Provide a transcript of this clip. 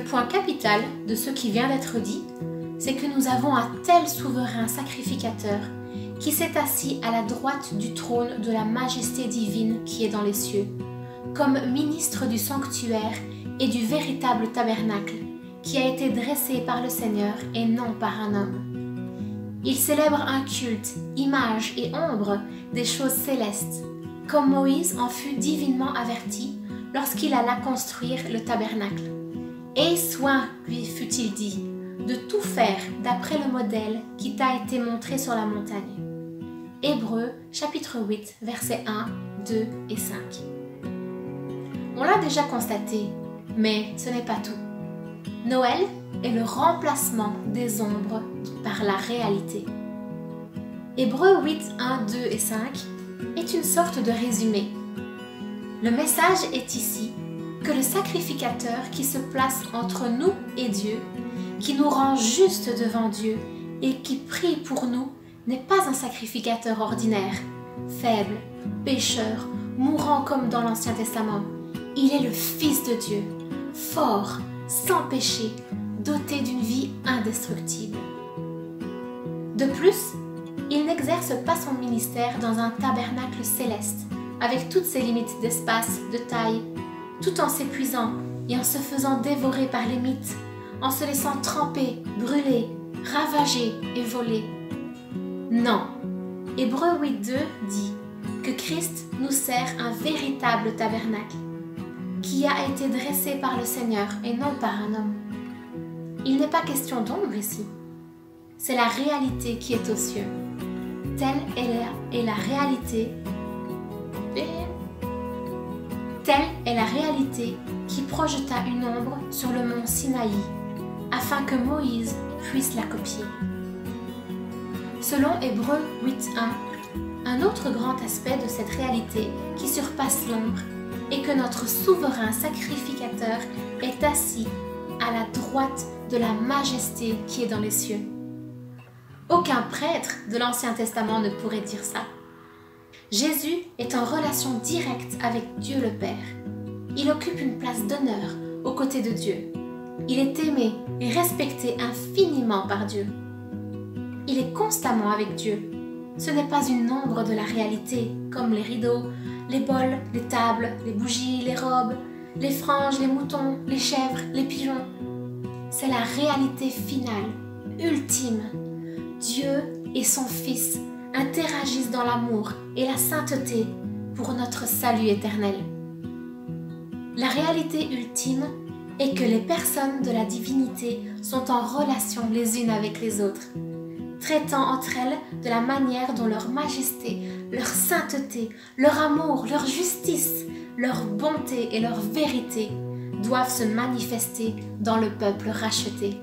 point capital de ce qui vient d'être dit, c'est que nous avons un tel souverain sacrificateur qui s'est assis à la droite du trône de la majesté divine qui est dans les cieux, comme ministre du sanctuaire et du véritable tabernacle qui a été dressé par le Seigneur et non par un homme. Il célèbre un culte, image et ombre des choses célestes, comme Moïse en fut divinement averti lorsqu'il alla construire le tabernacle. « Aie soin, lui fut-il dit, de tout faire d'après le modèle qui t'a été montré sur la montagne. » Hébreux chapitre 8, versets 1, 2 et 5. On l'a déjà constaté, mais ce n'est pas tout. Noël est le remplacement des ombres par la réalité. Hébreux 8, 1, 2 et 5 est une sorte de résumé. Le message est ici que le sacrificateur qui se place entre nous et Dieu, qui nous rend justes devant Dieu et qui prie pour nous, n'est pas un sacrificateur ordinaire, faible, pécheur, mourant comme dans l'Ancien Testament. Il est le Fils de Dieu, fort, sans péché, doté d'une vie indestructible. De plus, il n'exerce pas son ministère dans un tabernacle céleste, avec toutes ses limites d'espace, de taille, tout en s'épuisant et en se faisant dévorer par les mythes, en se laissant tremper, brûler, ravager et voler. Non, Hébreux 8.2 dit que Christ nous sert un véritable tabernacle, qui a été dressé par le Seigneur et non par un homme. Il n'est pas question d'ombre ici, c'est la réalité qui est aux cieux. Telle est la réalité. Telle est la réalité qui projeta une ombre sur le mont Sinaï, afin que Moïse puisse la copier. Selon Hébreux 8.1, un autre grand aspect de cette réalité qui surpasse l'ombre est que notre souverain sacrificateur est assis à la droite de la majesté qui est dans les cieux. Aucun prêtre de l'Ancien Testament ne pourrait dire ça. Jésus est en relation directe avec Dieu le Père. Il occupe une place d'honneur aux côtés de Dieu. Il est aimé et respecté infiniment par Dieu. Il est constamment avec Dieu. Ce n'est pas une ombre de la réalité, comme les rideaux, les bols, les tables, les bougies, les robes, les franges, les moutons, les chèvres, les pigeons. C'est la réalité finale, ultime. Dieu et son Fils interagissent dans l'amour et la sainteté pour notre salut éternel. La réalité ultime est que les personnes de la divinité sont en relation les unes avec les autres, traitant entre elles de la manière dont leur majesté, leur sainteté, leur amour, leur justice, leur bonté et leur vérité doivent se manifester dans le peuple racheté.